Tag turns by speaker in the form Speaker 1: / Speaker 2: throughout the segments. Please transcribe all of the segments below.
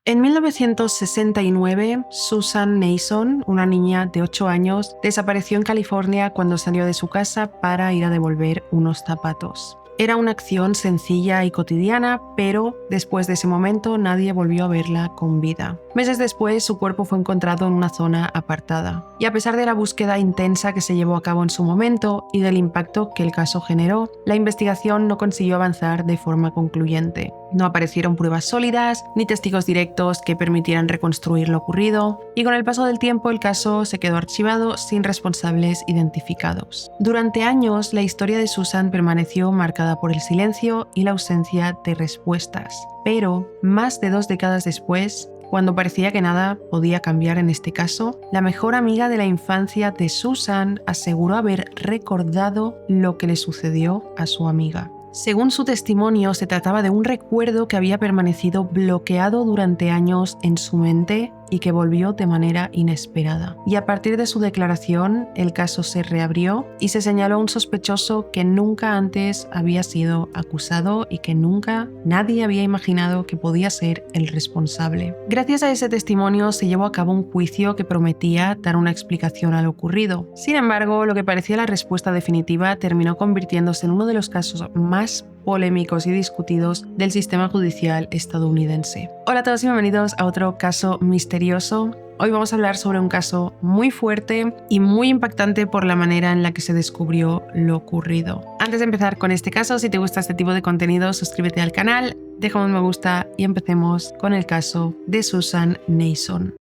Speaker 1: En 1969, Susan Nason, una niña de 8 años, desapareció en California cuando salió de su casa para ir a devolver unos zapatos. Era una acción sencilla y cotidiana, pero después de ese momento nadie volvió a verla con vida. Meses después, su cuerpo fue encontrado en una zona apartada. Y a pesar de la búsqueda intensa que se llevó a cabo en su momento y del impacto que el caso generó, la investigación no consiguió avanzar de forma concluyente. No aparecieron pruebas sólidas ni testigos directos que permitieran reconstruir lo ocurrido, y con el paso del tiempo el caso se quedó archivado sin responsables identificados. Durante años, la historia de Susan permaneció marcada por el silencio y la ausencia de respuestas. Pero, más de 2 décadas después, cuando parecía que nada podía cambiar en este caso, la mejor amiga de la infancia de Susan aseguró haber recordado lo que le sucedió a su amiga. Según su testimonio, se trataba de un recuerdo que había permanecido bloqueado durante años en su mente y que volvió de manera inesperada. Y a partir de su declaración, el caso se reabrió y se señaló a un sospechoso que nunca antes había sido acusado y que nunca nadie había imaginado que podía ser el responsable. Gracias a ese testimonio se llevó a cabo un juicio que prometía dar una explicación a lo ocurrido. Sin embargo, lo que parecía la respuesta definitiva terminó convirtiéndose en uno de los casos más polémicos y discutidos del sistema judicial estadounidense. Hola a todos y bienvenidos a otro caso misterioso. Hoy vamos a hablar sobre un caso muy fuerte y muy impactante por la manera en la que se descubrió lo ocurrido. Antes de empezar con este caso, si te gusta este tipo de contenido, suscríbete al canal, déjame un me gusta y empecemos con el caso de Susan Nason.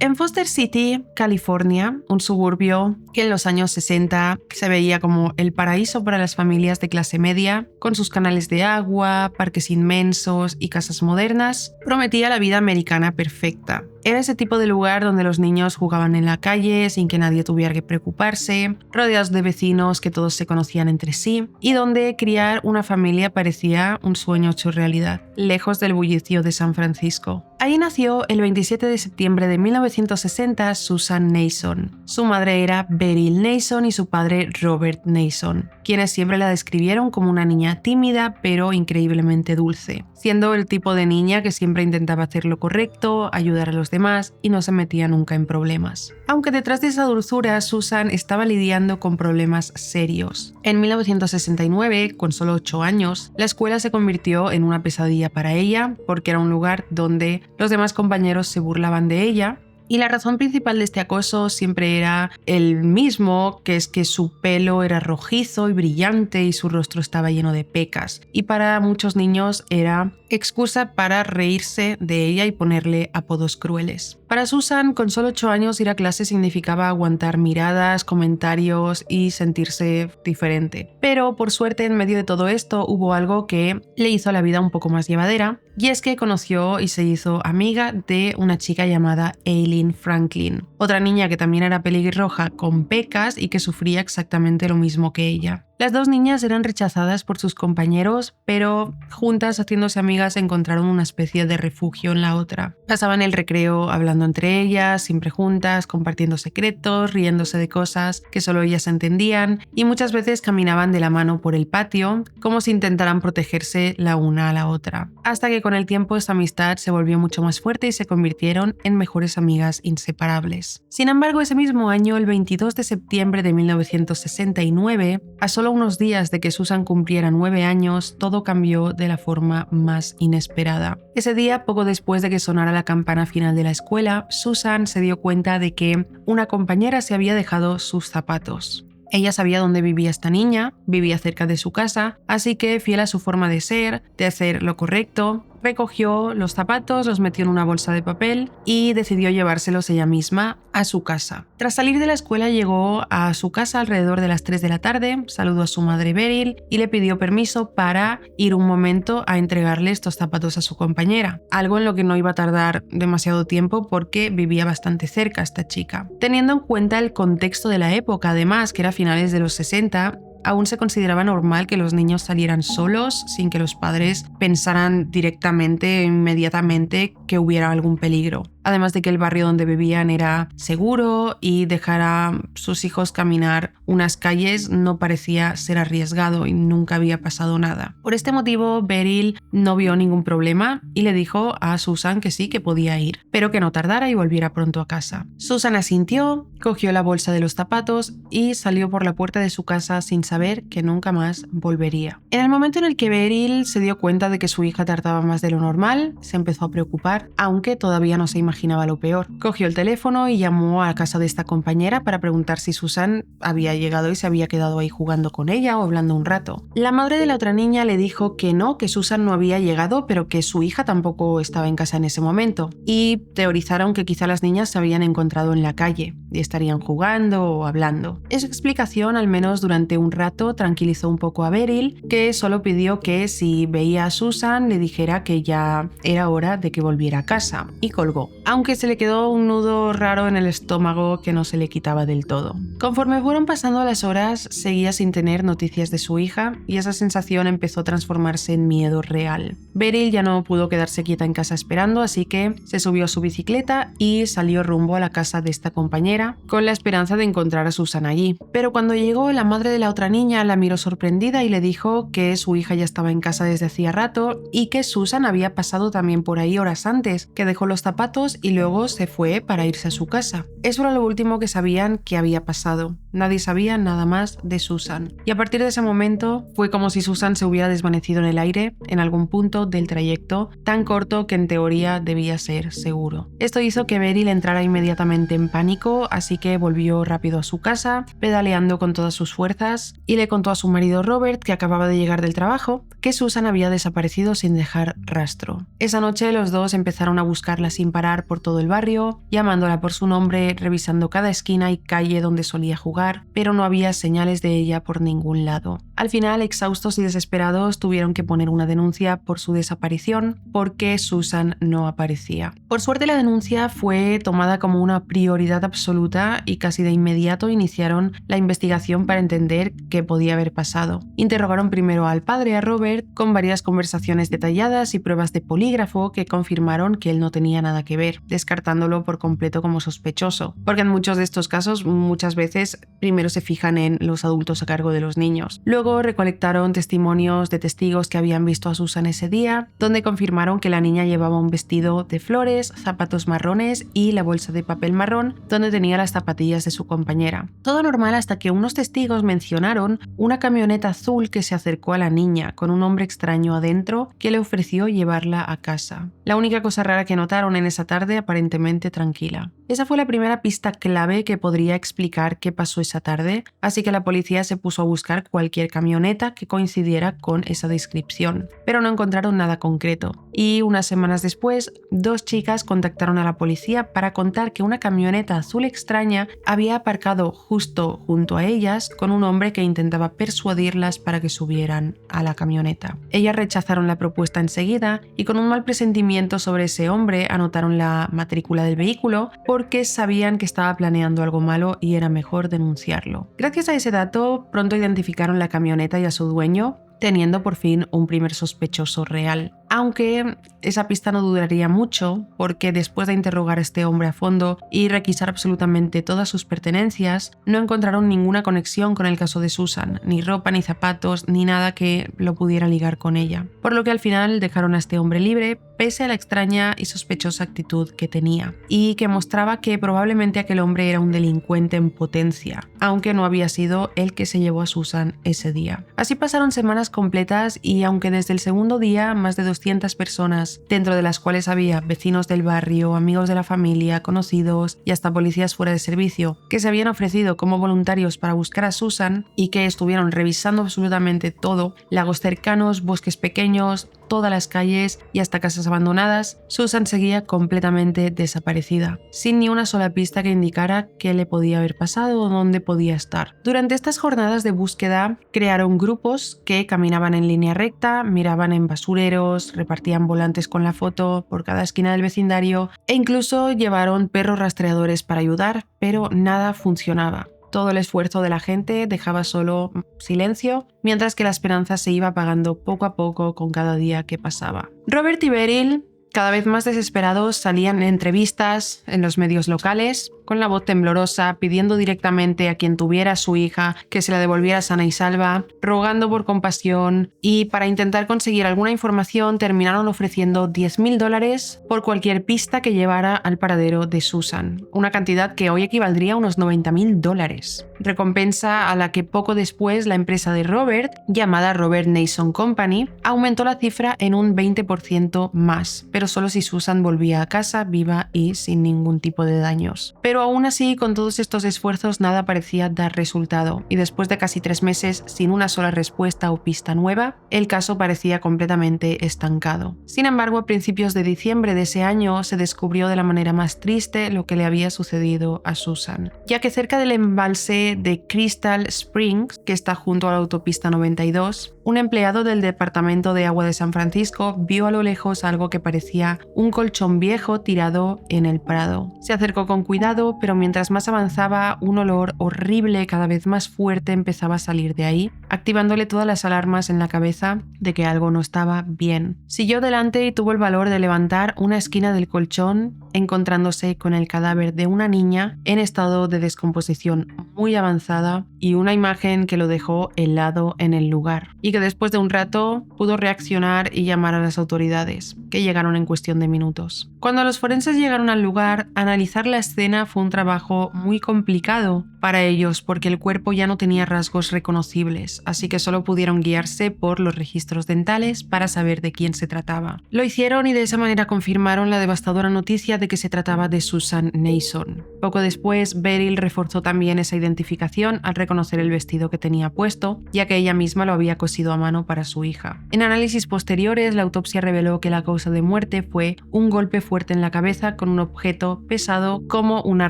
Speaker 1: En Foster City, California, un suburbio que en los años 60 se veía como el paraíso para las familias de clase media, con sus canales de agua, parques inmensos y casas modernas, prometía la vida americana perfecta. Era ese tipo de lugar donde los niños jugaban en la calle sin que nadie tuviera que preocuparse, rodeados de vecinos que todos se conocían entre sí, y donde criar una familia parecía un sueño hecho realidad, lejos del bullicio de San Francisco. Ahí nació el 27 de septiembre de 1960 Susan Nason. Su madre era Beryl Nason y su padre Robert Nason, quienes siempre la describieron como una niña tímida pero increíblemente dulce, siendo el tipo de niña que siempre intentaba hacer lo correcto, ayudar a los demás y no se metía nunca en problemas. Aunque detrás de esa dulzura, Susan estaba lidiando con problemas serios. En 1969, con solo 8 años, la escuela se convirtió en una pesadilla para ella porque era un lugar donde los demás compañeros se burlaban de ella. Y la razón principal de este acoso siempre era el mismo, que es que su pelo era rojizo y brillante y su rostro estaba lleno de pecas. Y para muchos niños era excusa para reírse de ella y ponerle apodos crueles. Para Susan, con solo 8 años, ir a clase significaba aguantar miradas, comentarios y sentirse diferente. Pero por suerte, en medio de todo esto, hubo algo que le hizo la vida un poco más llevadera, y es que conoció y se hizo amiga de una chica llamada Aileen Franklin, otra niña que también era pelirroja con pecas y que sufría exactamente lo mismo que ella. Las dos niñas eran rechazadas por sus compañeros, pero juntas, haciéndose amigas, encontraron una especie de refugio en la otra. Pasaban el recreo hablando entre ellas, siempre juntas, compartiendo secretos, riéndose de cosas que solo ellas entendían, y muchas veces caminaban de la mano por el patio, como si intentaran protegerse la una a la otra. Hasta que con el tiempo esta amistad se volvió mucho más fuerte y se convirtieron en mejores amigas inseparables. Sin embargo, ese mismo año, el 22 de septiembre de 1969, a solo unos días de que Susan cumpliera 9 años, todo cambió de la forma más inesperada. Ese día, poco después de que sonara la campana final de la escuela, Susan se dio cuenta de que una compañera se había dejado sus zapatos. Ella sabía dónde vivía esta niña, vivía cerca de su casa, así que, fiel a su forma de ser, de hacer lo correcto, recogió los zapatos, los metió en una bolsa de papel y decidió llevárselos ella misma a su casa. Tras salir de la escuela, llegó a su casa alrededor de las 3 de la tarde, saludó a su madre Beryl y le pidió permiso para ir un momento a entregarle estos zapatos a su compañera, algo en lo que no iba a tardar demasiado tiempo porque vivía bastante cerca esta chica. Teniendo en cuenta el contexto de la época, además, que era finales de los 60, aún se consideraba normal que los niños salieran solos sin que los padres pensaran directamente e inmediatamente que hubiera algún peligro. además de que el barrio donde vivían era seguro y dejar a sus hijos caminar unas calles no parecía ser arriesgado y nunca había pasado nada. Por este motivo, Beryl no vio ningún problema y le dijo a Susan que sí, que podía ir, pero que no tardara y volviera pronto a casa. Susan asintió, cogió la bolsa de los zapatos y salió por la puerta de su casa sin saber que nunca más volvería. En el momento en el que Beryl se dio cuenta de que su hija tardaba más de lo normal, se empezó a preocupar, aunque todavía no se imaginaba lo peor. Cogió el teléfono y llamó a casa de esta compañera para preguntar si Susan había llegado y se había quedado ahí jugando con ella o hablando un rato. La madre de la otra niña le dijo que no, que Susan no había llegado, pero que su hija tampoco estaba en casa en ese momento. Y teorizaron que quizá las niñas se habían encontrado en la calle y estarían jugando o hablando. Esa explicación, al menos durante un rato, tranquilizó un poco a Beryl, que solo pidió que si veía a Susan le dijera que ya era hora de que volviera a casa, y colgó, aunque se le quedó un nudo raro en el estómago que no se le quitaba del todo. Conforme fueron pasando las horas, seguía sin tener noticias de su hija y esa sensación empezó a transformarse en miedo real. Beryl ya no pudo quedarse quieta en casa esperando, así que se subió a su bicicleta y salió rumbo a la casa de esta compañera con la esperanza de encontrar a Susan allí. Pero cuando llegó, la madre de la otra niña la miró sorprendida y le dijo que su hija ya estaba en casa desde hacía rato y que Susan había pasado también por ahí horas antes, que dejó los zapatos y luego se fue para irse a su casa. Eso era lo último que sabían que había pasado. Nadie sabía nada más de Susan. Y a partir de ese momento fue como si Susan se hubiera desvanecido en el aire en algún punto del trayecto, tan corto que en teoría debía ser seguro. Esto hizo que Beryl entrara inmediatamente en pánico, así que volvió rápido a su casa, pedaleando con todas sus fuerzas, y le contó a su marido Robert, que acababa de llegar del trabajo, que Susan había desaparecido sin dejar rastro. Esa noche los dos empezaron a buscarla sin parar por todo el barrio, llamándola por su nombre, revisando cada esquina y calle donde solía jugar, pero no había señales de ella por ningún lado. Al final, exhaustos y desesperados, tuvieron que poner una denuncia por su desaparición porque Susan no aparecía. Por suerte, la denuncia fue tomada como una prioridad absoluta y casi de inmediato iniciaron la investigación para entender qué podía haber pasado. Interrogaron primero al padre, a Robert, con varias conversaciones detalladas y pruebas de polígrafo que confirmaron que él no tenía nada que ver, descartándolo por completo como sospechoso, porque en muchos de estos casos muchas veces primero se fijan en los adultos a cargo de los niños. Luego recolectaron testimonios de testigos que habían visto a Susan ese día, donde confirmaron que la niña llevaba un vestido de flores, zapatos marrones y la bolsa de papel marrón donde tenía las zapatillas de su compañera. Todo normal hasta que unos testigos mencionaron una camioneta azul que se acercó a la niña con un hombre extraño adentro que le ofreció llevarla a casa. La única cosa rara que notaron en esa tarde aparentemente tranquila. Esa fue la primera pista clave que podría explicar qué pasó esa tarde, así que la policía se puso a buscar cualquier camioneta que coincidiera con esa descripción, pero no encontraron nada concreto. Y unas semanas después, dos chicas contactaron a la policía para contar que una camioneta azul extraña había aparcado justo junto a ellas con un hombre que intentaba persuadirlas para que subieran a la camioneta. Ellas rechazaron la propuesta enseguida y con un mal presentimiento sobre ese hombre anotaron la matrícula del vehículo porque sabían que estaba planeando algo malo y era mejor denunciarlo. Gracias a ese dato, pronto identificaron la camioneta y a su dueño, teniendo por fin un primer sospechoso real. Aunque esa pista no duraría mucho, porque después de interrogar a este hombre a fondo y requisar absolutamente todas sus pertenencias, no encontraron ninguna conexión con el caso de Susan, ni ropa, ni zapatos, ni nada que lo pudiera ligar con ella. Por lo que al final dejaron a este hombre libre, pese a la extraña y sospechosa actitud que tenía, y que mostraba que probablemente aquel hombre era un delincuente en potencia, aunque no había sido el que se llevó a Susan ese día. Así pasaron semanas completas y aunque desde el segundo día más de 200 personas, dentro de las cuales había vecinos del barrio, amigos de la familia, conocidos y hasta policías fuera de servicio, que se habían ofrecido como voluntarios para buscar a Susan y que estuvieron revisando absolutamente todo, lagos cercanos, bosques pequeños, todas las calles y hasta casas abandonadas, Susan seguía completamente desaparecida, sin ni una sola pista que indicara qué le podía haber pasado o dónde podía estar. Durante estas jornadas de búsqueda, crearon grupos que caminaban en línea recta, miraban en basureros, repartían volantes con la foto por cada esquina del vecindario e incluso llevaron perros rastreadores para ayudar, pero nada funcionaba. Todo el esfuerzo de la gente dejaba solo silencio, mientras que la esperanza se iba apagando poco a poco con cada día que pasaba. Robert y Beryl Cada vez más desesperados salían en entrevistas en los medios locales, con la voz temblorosa, pidiendo directamente a quien tuviera a su hija que se la devolviera sana y salva, rogando por compasión, y para intentar conseguir alguna información terminaron ofreciendo $10.000 por cualquier pista que llevara al paradero de Susan, una cantidad que hoy equivaldría a unos $90.000. Recompensa a la que poco después la empresa de Robert, llamada Robert Nason Company, aumentó la cifra en un 20% más, pero solo si Susan volvía a casa viva y sin ningún tipo de daños. Pero aún así, con todos estos esfuerzos nada parecía dar resultado, y después de casi 3 meses sin una sola respuesta o pista nueva, el caso parecía completamente estancado. Sin embargo, a principios de diciembre de ese año se descubrió de la manera más triste lo que le había sucedido a Susan, ya que cerca del embalse de Crystal Springs, que está junto a la autopista 92, un empleado del Departamento de Agua de San Francisco vio a lo lejos algo que parecía un colchón viejo tirado en el prado. Se acercó con cuidado, pero mientras más avanzaba, un olor horrible cada vez más fuerte empezaba a salir de ahí, activándole todas las alarmas en la cabeza de que algo no estaba bien. Siguió delante y tuvo el valor de levantar una esquina del colchón, encontrándose con el cadáver de una niña en estado de descomposición muy avanzada y una imagen que lo dejó helado en el lugar, y que después de un rato pudo reaccionar y llamar a las autoridades, que llegaron en cuestión de minutos. Cuando los forenses llegaron al lugar, analizar la escena fue un trabajo muy complicado para ellos porque el cuerpo ya no tenía rasgos reconocibles, así que solo pudieron guiarse por los registros dentales para saber de quién se trataba. Lo hicieron y de esa manera confirmaron la devastadora noticia de que se trataba de Susan Nason. Poco después, Beryl reforzó también esa identificación al reconocer el vestido que tenía puesto, ya que ella misma lo había cosido a mano para su hija. En análisis posteriores, la autopsia reveló que la causa de muerte fue un golpe fuerte en la cabeza con un objeto pesado como una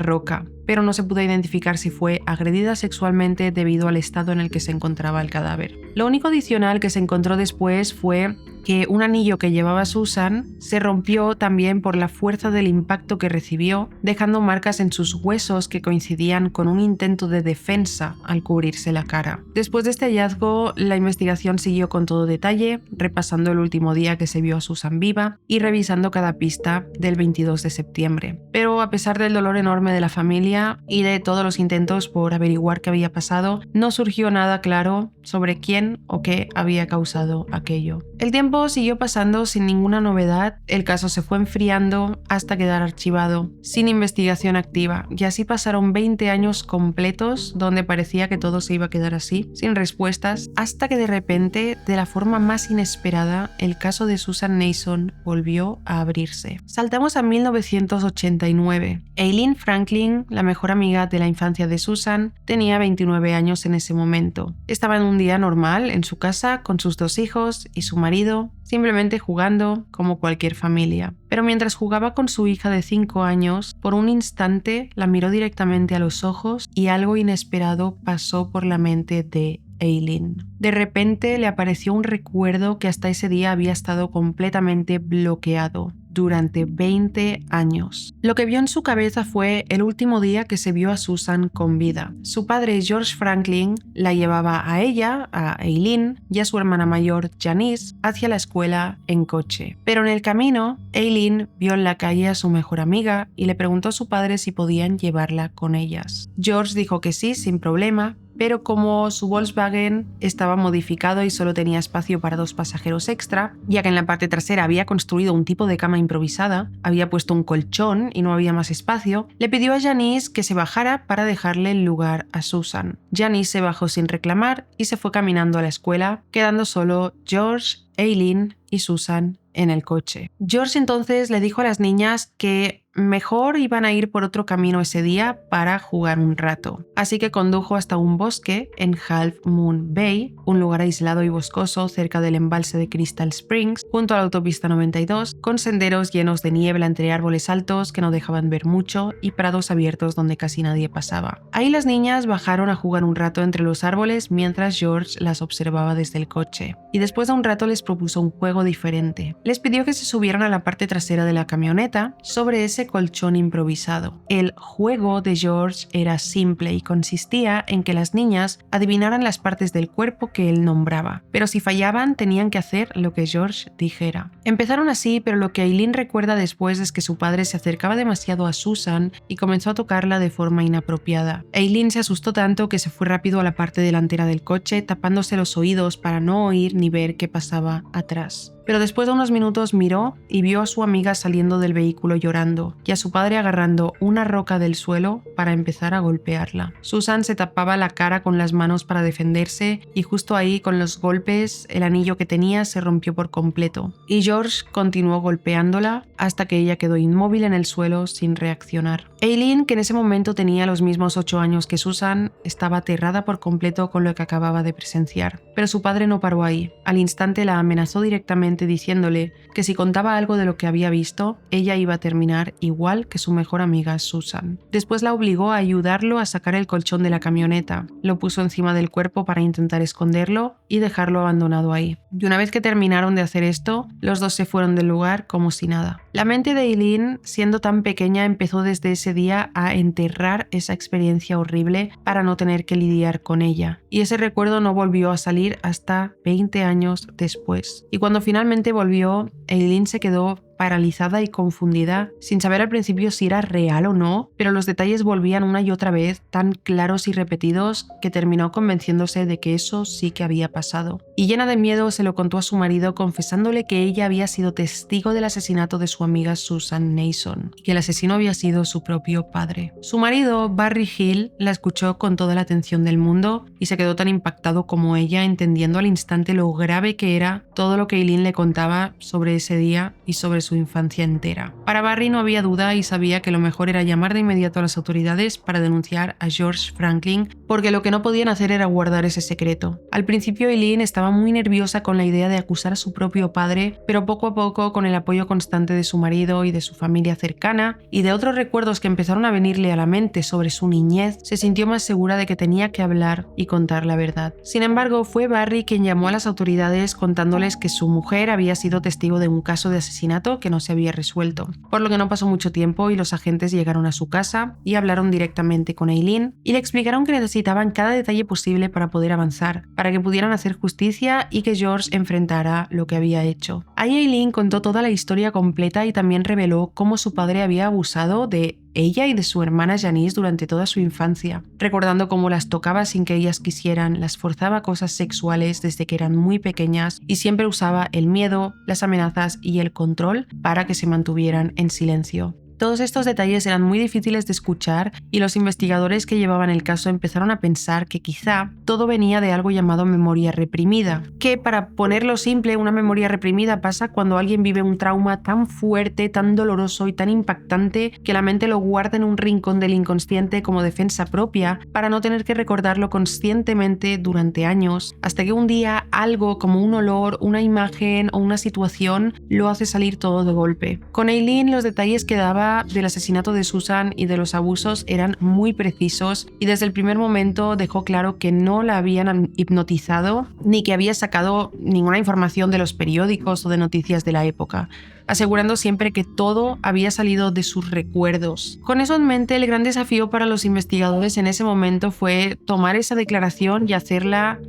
Speaker 1: roca, pero no se pudo identificar si fue agredida sexualmente debido al estado en el que se encontraba el cadáver. Lo único adicional que se encontró después fue que un anillo que llevaba Susan se rompió también por la fuerza del impacto que recibió, dejando marcas en sus huesos que coincidían con un intento de defensa al cubrirse la cara. Después de este hallazgo, la investigación siguió con todo detalle, repasando el último día que se vio a Susan viva y revisando cada pista del 22 de septiembre. Pero a pesar del dolor enorme de la familia y de todos los intentos por averiguar qué había pasado, no surgió nada claro sobre quién o qué había causado aquello. El tiempo siguió pasando sin ninguna novedad, el caso se fue enfriando hasta quedar archivado, sin investigación activa, y así pasaron 20 años completos donde parecía que todo se iba a quedar así, sin respuestas, hasta que de repente, de la forma más inesperada, el caso de Susan Nason volvió a abrirse. Saltamos a 1989. Aileen Franklin, la mejor amiga de la infancia de Susan, tenía 29 años en ese momento. Estaba en un día normal en su casa con sus 2 hijos y su marido, simplemente jugando como cualquier familia. Pero mientras jugaba con su hija de 5 años, por un instante la miró directamente a los ojos y algo inesperado pasó por la mente de Aileen. De repente le apareció un recuerdo que hasta ese día había estado completamente bloqueado durante 20 años. Lo que vio en su cabeza fue el último día que se vio a Susan con vida. Su padre, George Franklin, la llevaba a ella, a Aileen, y a su hermana mayor, Janice, hacia la escuela en coche. Pero en el camino, Aileen vio en la calle a su mejor amiga y le preguntó a su padre si podían llevarla con ellas. George dijo que sí, sin problema, pero como su Volkswagen estaba modificado y solo tenía espacio para 2 pasajeros extra, ya que en la parte trasera había construido un tipo de cama improvisada, había puesto un colchón y no había más espacio, le pidió a Janice que se bajara para dejarle el lugar a Susan. Janice se bajó sin reclamar y se fue caminando a la escuela, quedando solo George, Aileen y Susan en el coche. George entonces le dijo a las niñas que mejor iban a ir por otro camino ese día para jugar un rato. Así que condujo hasta un bosque en Half Moon Bay, un lugar aislado y boscoso cerca del embalse de Crystal Springs, junto a la autopista 92, con senderos llenos de niebla entre árboles altos que no dejaban ver mucho y prados abiertos donde casi nadie pasaba. Ahí las niñas bajaron a jugar un rato entre los árboles mientras George las observaba desde el coche. Y después de un rato les propuso un juego diferente. Les pidió que se subieran a la parte trasera de la camioneta. Sobre ese ese colchón improvisado. El juego de George era simple y consistía en que las niñas adivinaran las partes del cuerpo que él nombraba, pero si fallaban tenían que hacer lo que George dijera. Empezaron así, pero lo que Eileen recuerda después es que su padre se acercaba demasiado a Susan y comenzó a tocarla de forma inapropiada. Eileen se asustó tanto que se fue rápido a la parte delantera del coche, tapándose los oídos para no oír ni ver qué pasaba atrás. Pero después de unos minutos miró y vio a su amiga saliendo del vehículo llorando y a su padre agarrando una roca del suelo para empezar a golpearla. Susan se tapaba la cara con las manos para defenderse y justo ahí, con los golpes, el anillo que tenía se rompió por completo. Y George continuó golpeándola hasta que ella quedó inmóvil en el suelo sin reaccionar. Eileen, que en ese momento tenía los mismos 8 años que Susan, estaba aterrada por completo con lo que acababa de presenciar. Pero su padre no paró ahí. Al instante la amenazó directamente diciéndole que si contaba algo de lo que había visto, ella iba a terminar igual que su mejor amiga Susan. Después la obligó a ayudarlo a sacar el colchón de la camioneta, lo puso encima del cuerpo para intentar esconderlo y dejarlo abandonado ahí. Y una vez que terminaron de hacer esto, los dos se fueron del lugar como si nada. La mente de Eileen, siendo tan pequeña, empezó desde ese día a enterrar esa experiencia horrible para no tener que lidiar con ella. Y ese recuerdo no volvió a salir hasta 20 años después. Y cuando finalmente volvió, Eileen se quedó paralizada y confundida, sin saber al principio si era real o no, pero los detalles volvían una y otra vez tan claros y repetidos que terminó convenciéndose de que eso sí que había pasado. Y llena de miedo se lo contó a su marido, confesándole que ella había sido testigo del asesinato de su amiga Susan Nason y que el asesino había sido su propio padre. Su marido, Barry Hill, la escuchó con toda la atención del mundo y se quedó tan impactado como ella, entendiendo al instante lo grave que era todo lo que Eileen le contaba sobre ese día y sobre su infancia entera. Para Barry no había duda y sabía que lo mejor era llamar de inmediato a las autoridades para denunciar a George Franklin, porque lo que no podían hacer era guardar ese secreto. Al principio Eileen estaba muy nerviosa con la idea de acusar a su propio padre, pero poco a poco, con el apoyo constante de su marido y de su familia cercana y de otros recuerdos que empezaron a venirle a la mente sobre su niñez, se sintió más segura de que tenía que hablar y contar la verdad. Sin embargo, fue Barry quien llamó a las autoridades contándoles que su mujer había sido testigo de un caso de asesinato que no se había resuelto, por lo que no pasó mucho tiempo y los agentes llegaron a su casa y hablaron directamente con Eileen y le explicaron que necesitaban cada detalle posible para poder avanzar, para que pudieran hacer justicia y que George enfrentara lo que había hecho. Ahí Eileen contó toda la historia completa y también reveló cómo su padre había abusado de ella y de su hermana Janice durante toda su infancia, recordando cómo las tocaba sin que ellas quisieran, las forzaba a cosas sexuales desde que eran muy pequeñas y siempre usaba el miedo, las amenazas y el control para que se mantuvieran en silencio. Todos estos detalles eran muy difíciles de escuchar y los investigadores que llevaban el caso empezaron a pensar que quizá todo venía de algo llamado memoria reprimida, que, para ponerlo simple, una memoria reprimida pasa cuando alguien vive un trauma tan fuerte, tan doloroso y tan impactante que la mente lo guarda en un rincón del inconsciente como defensa propia para no tener que recordarlo conscientemente durante años, hasta que un día algo como un olor, una imagen o una situación lo hace salir todo de golpe. Con Eileen los detalles que daba del asesinato de Susan y de los abusos eran muy precisos y desde el primer momento dejó claro que no la habían hipnotizado ni que había sacado ninguna información de los periódicos o de noticias de la época, asegurando siempre que todo había salido de sus recuerdos. Con eso en mente, el gran desafío para los investigadores en ese momento fue tomar esa declaración y hacerla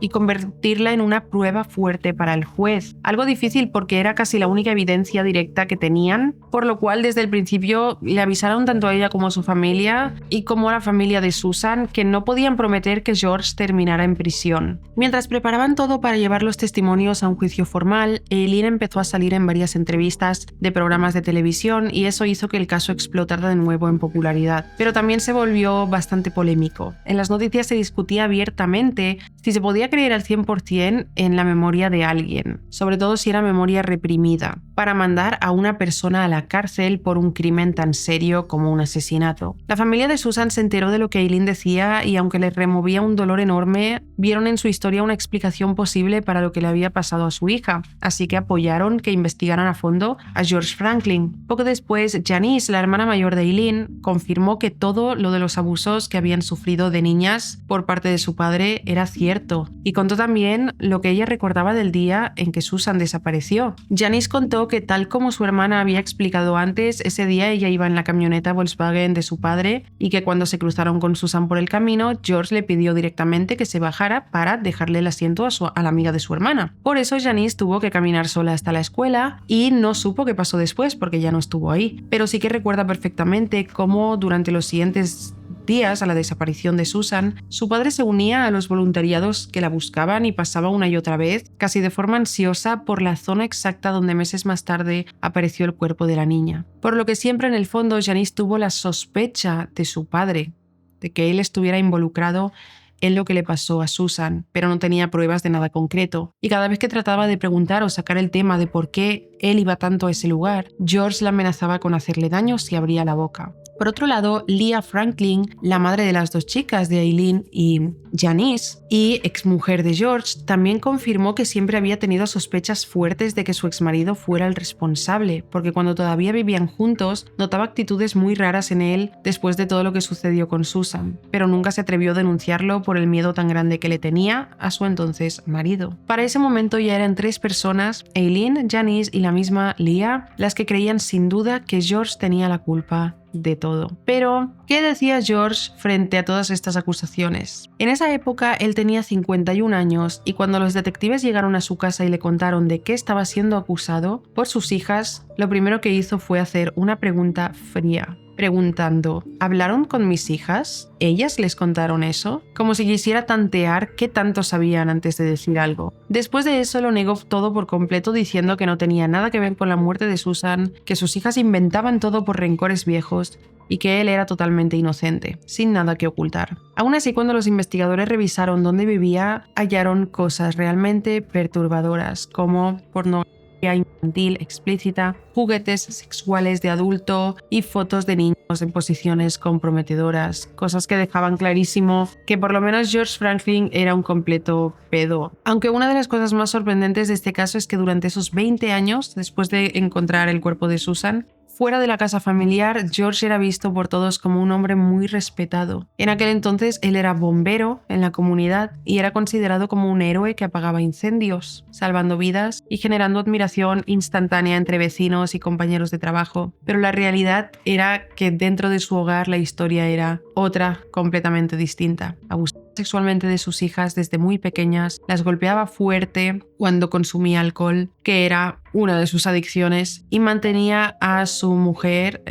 Speaker 1: y convertirla en una prueba fuerte para el juez. Algo difícil porque era casi la única evidencia directa que tenían, por lo cual desde el principio le avisaron tanto a ella como a su familia y como a la familia de Susan que no podían prometer que George terminara en prisión. Mientras preparaban todo para llevar los testimonios a un juicio formal, Eileen empezó a salir en varias entrevistas de programas de televisión y eso hizo que el caso explotara de nuevo en popularidad. Pero también se volvió bastante polémico. En las noticias se discutía abiertamente si se podía creer al 100% en la memoria de alguien, sobre todo si era memoria reprimida, para mandar a una persona a la cárcel por un crimen tan serio como un asesinato. La familia de Susan se enteró de lo que Eileen decía y aunque les removía un dolor enorme, vieron en su historia una explicación posible para lo que le había pasado a su hija, así que apoyaron que investigaran a fondo a George Franklin. Poco después, Janice, la hermana mayor de Eileen, confirmó que todo lo de los abusos que habían sufrido de niñas por parte de su padre era cierto y contó también lo que ella recordaba del día en que Susan desapareció. Janice contó que, tal como su hermana había explicado antes, ese día ella iba en la camioneta Volkswagen de su padre y que cuando se cruzaron con Susan por el camino, George le pidió directamente que se bajara para dejarle el asiento a la amiga de su hermana. Por eso Janice tuvo que caminar sola hasta la escuela y no supo qué pasó después porque ya no estuvo ahí, pero sí que recuerda perfectamente cómo durante los siguientes días a la desaparición de Susan, su padre se unía a los voluntariados que la buscaban y pasaba una y otra vez, casi de forma ansiosa, por la zona exacta donde meses más tarde apareció el cuerpo de la niña. Por lo que siempre en el fondo Janice tuvo la sospecha de su padre, de que él estuviera involucrado en lo que le pasó a Susan, pero no tenía pruebas de nada concreto. Y cada vez que trataba de preguntar o sacar el tema de por qué él iba tanto a ese lugar, George la amenazaba con hacerle daño si abría la boca. Por otro lado, Leah Franklin, la madre de las dos chicas, de Aileen y Janice, y exmujer de George, también confirmó que siempre había tenido sospechas fuertes de que su exmarido fuera el responsable, porque cuando todavía vivían juntos, notaba actitudes muy raras en él después de todo lo que sucedió con Susan, pero nunca se atrevió a denunciarlo por el miedo tan grande que le tenía a su entonces marido. Para ese momento ya eran 3 personas, Aileen, Janice y la misma Leah, las que creían sin duda que George tenía la culpa de todo. Pero, ¿qué decía George frente a todas estas acusaciones? En esa época él tenía 51 años y cuando los detectives llegaron a su casa y le contaron de qué estaba siendo acusado por sus hijas, lo primero que hizo fue hacer una pregunta fría, preguntando: ¿hablaron con mis hijas? ¿Ellas les contaron eso? Como si quisiera tantear qué tanto sabían antes de decir algo. Después de eso lo negó todo por completo, diciendo que no tenía nada que ver con la muerte de Susan, que sus hijas inventaban todo por rencores viejos y que él era totalmente inocente, sin nada que ocultar. Aún así, cuando los investigadores revisaron dónde vivía, hallaron cosas realmente perturbadoras, como pornografía infantil explícita, juguetes sexuales de adulto y fotos de niños en posiciones comprometedoras, cosas que dejaban clarísimo que por lo menos George Franklin era un completo pedo. Aunque una de las cosas más sorprendentes de este caso es que durante esos 20 años, después de encontrar el cuerpo de Susan, fuera de la casa familiar, George era visto por todos como un hombre muy respetado. En aquel entonces él era bombero en la comunidad y era considerado como un héroe que apagaba incendios, salvando vidas y generando admiración instantánea entre vecinos y compañeros de trabajo. Pero la realidad era que dentro de su hogar la historia era otra, completamente distinta. Abusaba sexualmente de sus hijas desde muy pequeñas, las golpeaba fuerte cuando consumía alcohol, que era una de sus adicciones, y mantenía a su mujer,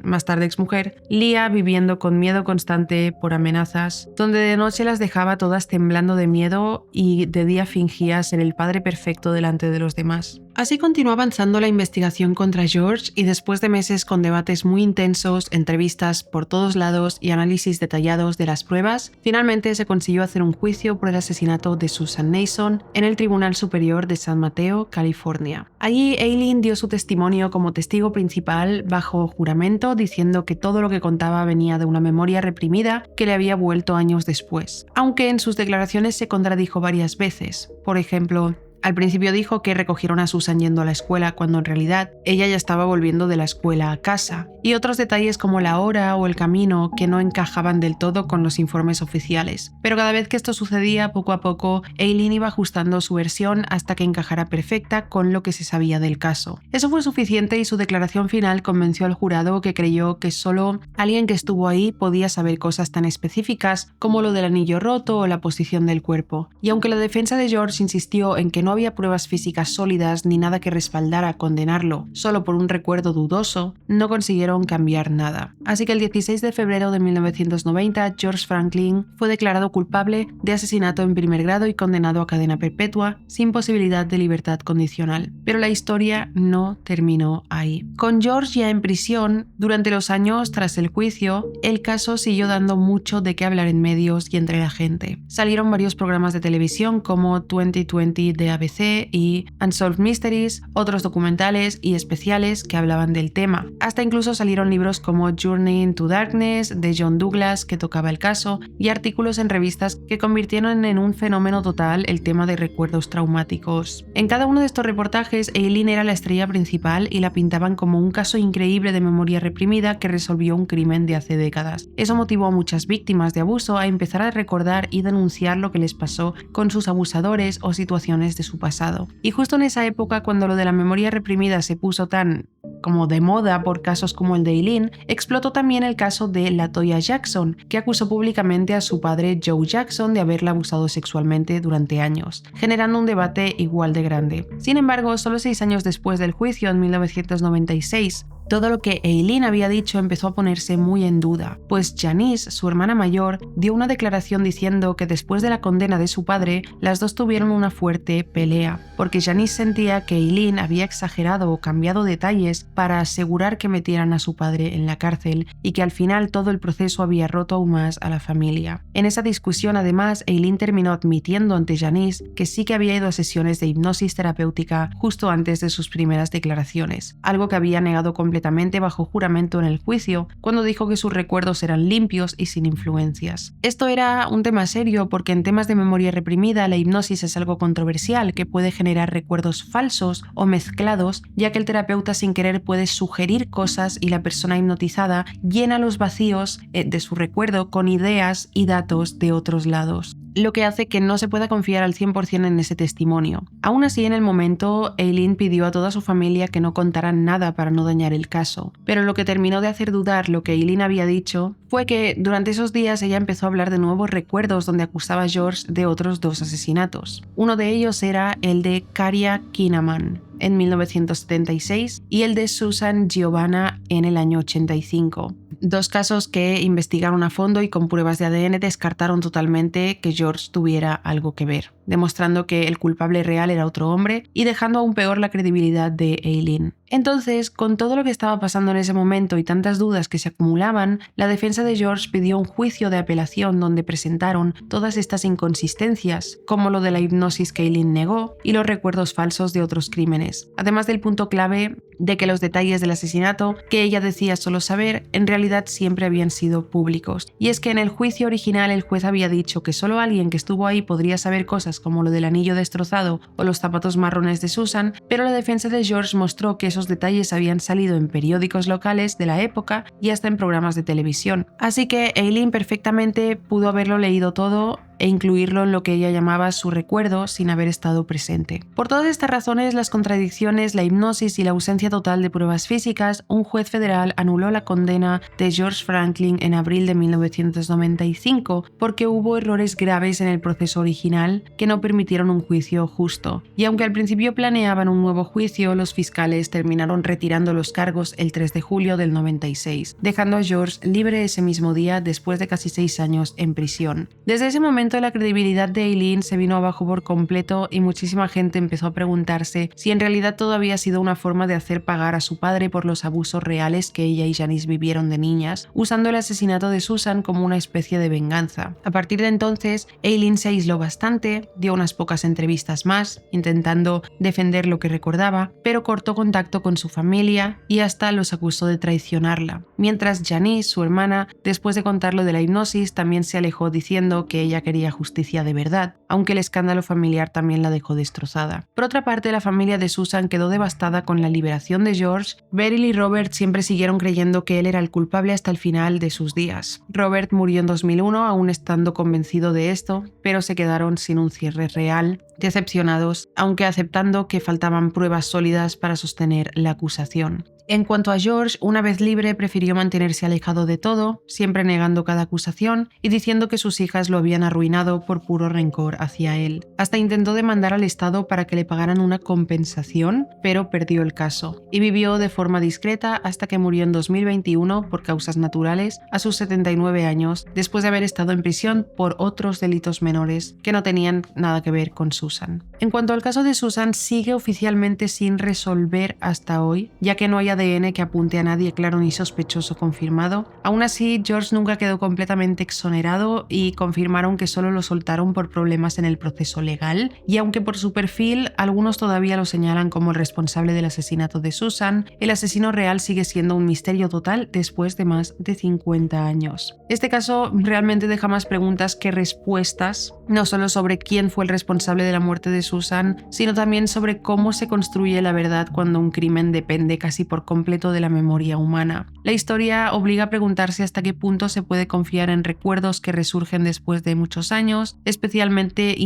Speaker 1: más tarde exmujer, Leah, viviendo con miedo constante por amenazas, donde de noche las dejaba todas temblando de miedo y de día fingía ser el padre perfecto delante de los demás. Así continuó avanzando la investigación contra George y después de meses con debates muy intensos, entrevistas por todos lados y análisis detallados de las pruebas, finalmente se consiguió hacer un juicio por el asesinato de Susan Nason en el Tribunal Superior de San Mateo, California. Allí Aileen dio su testimonio como testigo principal bajo juramento, diciendo que todo lo que contaba venía de una memoria reprimida que le había vuelto años después, aunque en sus declaraciones se contradijo varias veces. Por ejemplo, al principio dijo que recogieron a Susan yendo a la escuela cuando en realidad ella ya estaba volviendo de la escuela a casa, y otros detalles como la hora o el camino que no encajaban del todo con los informes oficiales. Pero cada vez que esto sucedía, poco a poco, Aileen iba ajustando su versión hasta que encajara perfecta con lo que se sabía del caso. Eso fue suficiente y su declaración final convenció al jurado, que creyó que solo alguien que estuvo ahí podía saber cosas tan específicas como lo del anillo roto o la posición del cuerpo. Y aunque la defensa de George insistió en que no había pruebas físicas sólidas ni nada que respaldara condenarlo solo por un recuerdo dudoso, no consiguieron cambiar nada. Así que el 16 de febrero de 1990, George Franklin fue declarado culpable de asesinato en primer grado y condenado a cadena perpetua, sin posibilidad de libertad condicional. Pero la historia no terminó ahí. Con George ya en prisión, durante los años tras el juicio, el caso siguió dando mucho de qué hablar en medios y entre la gente. Salieron varios programas de televisión como 2020 de ABC, ABC y Unsolved Mysteries, otros documentales y especiales que hablaban del tema. Hasta incluso salieron libros como Journey into Darkness de John Douglas, que tocaba el caso, y artículos en revistas que convirtieron en un fenómeno total el tema de recuerdos traumáticos. En cada uno de estos reportajes, Eileen era la estrella principal y la pintaban como un caso increíble de memoria reprimida que resolvió un crimen de hace décadas. Eso motivó a muchas víctimas de abuso a empezar a recordar y denunciar lo que les pasó con sus abusadores o situaciones de su pasado. Y justo en esa época, cuando lo de la memoria reprimida se puso tan como de moda por casos como el de Eileen, explotó también el caso de LaToya Jackson, que acusó públicamente a su padre Joe Jackson de haberla abusado sexualmente durante años, generando un debate igual de grande. Sin embargo, solo 6 años después del juicio, en 1996, todo lo que Eileen había dicho empezó a ponerse muy en duda, pues Janice, su hermana mayor, dio una declaración diciendo que después de la condena de su padre, las dos tuvieron una fuerte pelea, porque Janice sentía que Eileen había exagerado o cambiado detalles para asegurar que metieran a su padre en la cárcel y que al final todo el proceso había roto aún más a la familia. En esa discusión, además, Eileen terminó admitiendo ante Janice que sí que había ido a sesiones de hipnosis terapéutica justo antes de sus primeras declaraciones, algo que había negado completamente bajo juramento en el juicio, cuando dijo que sus recuerdos eran limpios y sin influencias. Esto era un tema serio porque en temas de memoria reprimida la hipnosis es algo controversial que puede generar recuerdos falsos o mezclados, ya que el terapeuta sin querer puede sugerir cosas y la persona hipnotizada llena los vacíos de su recuerdo con ideas y datos de otros lados, lo que hace que no se pueda confiar al 100% en ese testimonio. Aún así, en el momento, Eileen pidió a toda su familia que no contaran nada para no dañar el caso, pero lo que terminó de hacer dudar lo que Eileen había dicho fue que durante esos días ella empezó a hablar de nuevos recuerdos donde acusaba a George de otros 2 asesinatos. Uno de ellos era el de Karia Kinnaman en 1976 y el de Susan Giovanna en el año 85. 2 casos que investigaron a fondo y con pruebas de ADN descartaron totalmente que George tuviera algo que ver, demostrando que el culpable real era otro hombre y dejando aún peor la credibilidad de Eileen. Entonces, con todo lo que estaba pasando en ese momento y tantas dudas que se acumulaban, la defensa de George pidió un juicio de apelación donde presentaron todas estas inconsistencias, como lo de la hipnosis que Eileen negó y los recuerdos falsos de otros crímenes, además del punto clave de que los detalles del asesinato que ella decía solo saber, en realidad siempre habían sido públicos. Y es que en el juicio original el juez había dicho que solo alguien que estuvo ahí podría saber cosas como lo del anillo destrozado o los zapatos marrones de Susan, pero la defensa de George mostró que esos detalles habían salido en periódicos locales de la época y hasta en programas de televisión. Así que Eileen perfectamente pudo haberlo leído todo e incluirlo en lo que ella llamaba su recuerdo sin haber estado presente. Por todas estas razones, las contradicciones, la hipnosis y la ausencia total de pruebas físicas, un juez federal anuló la condena de George Franklin en abril de 1995 porque hubo errores graves en el proceso original que no permitieron un juicio justo. Y aunque al principio planeaban un nuevo juicio, los fiscales terminaron retirando los cargos el 3 de julio del 96, dejando a George libre ese mismo día después de casi 6 años en prisión. Desde ese momento la credibilidad de Eileen se vino abajo por completo y muchísima gente empezó a preguntarse si en realidad todo había sido una forma de hacer pagar a su padre por los abusos reales que ella y Janice vivieron de niñas, usando el asesinato de Susan como una especie de venganza. A partir de entonces, Eileen se aisló bastante, dio unas pocas entrevistas más, intentando defender lo que recordaba, pero cortó contacto con su familia y hasta los acusó de traicionarla. Mientras Janice, su hermana, después de contar lo de la hipnosis, también se alejó diciendo que ella quería justicia de verdad, aunque el escándalo familiar también la dejó destrozada. Por otra parte, la familia de Susan quedó devastada con la liberación de George. Beryl y Robert siempre siguieron creyendo que él era el culpable hasta el final de sus días. Robert murió en 2001, aún estando convencido de esto, pero se quedaron sin un cierre real, decepcionados, aunque aceptando que faltaban pruebas sólidas para sostener la acusación. En cuanto a George, una vez libre prefirió mantenerse alejado de todo, siempre negando cada acusación y diciendo que sus hijas lo habían arruinado por puro rencor hacia él. Hasta intentó demandar al Estado para que le pagaran una compensación, pero perdió el caso y vivió de forma discreta hasta que murió en 2021 por causas naturales a sus 79 años, después de haber estado en prisión por otros delitos menores que no tenían nada que ver con Susan. En cuanto al caso de Susan, sigue oficialmente sin resolver hasta hoy, ya que no hay ADN que apunte a nadie claro ni sospechoso confirmado. Aún así, George nunca quedó completamente exonerado y confirmaron que solo lo soltaron por problemas en el proceso legal. Y aunque por su perfil algunos todavía lo señalan como el responsable del asesinato de Susan, el asesino real sigue siendo un misterio total después de más de 50 años. Este caso realmente deja más preguntas que respuestas, no solo sobre quién fue el responsable de la muerte de Susan, sino también sobre cómo se construye la verdad cuando un crimen depende casi por completo de la memoria humana. La historia obliga a preguntarse hasta qué punto se puede confiar en recuerdos que resurgen después de muchos años, especialmente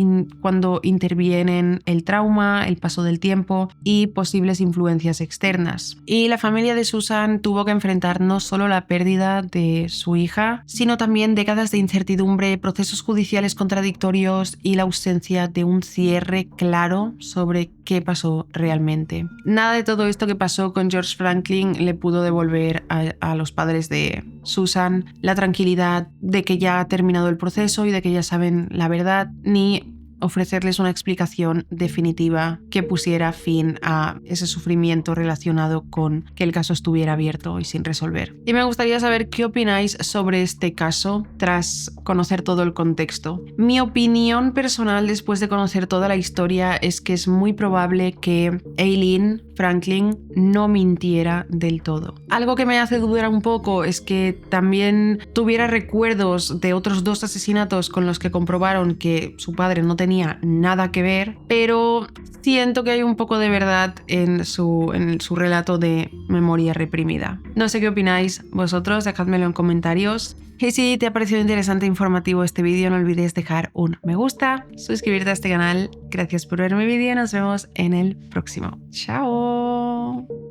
Speaker 1: cuando intervienen el trauma, el paso del tiempo y posibles influencias externas. Y la familia de Susan tuvo que enfrentar no solo la pérdida de su hija, sino también décadas de incertidumbre, procesos judiciales contradictorios y la ausencia de un cierre claro sobre qué pasó realmente. Nada de todo esto que pasó con George Franklin le pudo devolver a los padres de Susan la tranquilidad de que ya ha terminado el proceso y de que ya saben la verdad, ni ofrecerles una explicación definitiva que pusiera fin a ese sufrimiento relacionado con que el caso estuviera abierto y sin resolver. Y me gustaría saber qué opináis sobre este caso tras conocer todo el contexto. Mi opinión personal después de conocer toda la historia es que es muy probable que Aileen Franklin no mintiera del todo. Algo que me hace dudar un poco es que también tuviera recuerdos de otros 2 asesinatos con los que comprobaron que su padre no tenía nada que ver, pero siento que hay un poco de verdad en su relato de memoria reprimida. No sé qué opináis vosotros, dejádmelo en comentarios. Y si te ha parecido interesante e informativo este vídeo, no olvides dejar un me gusta, suscribirte a este canal. Gracias por ver mi vídeo, nos vemos en el próximo. ¡Chao!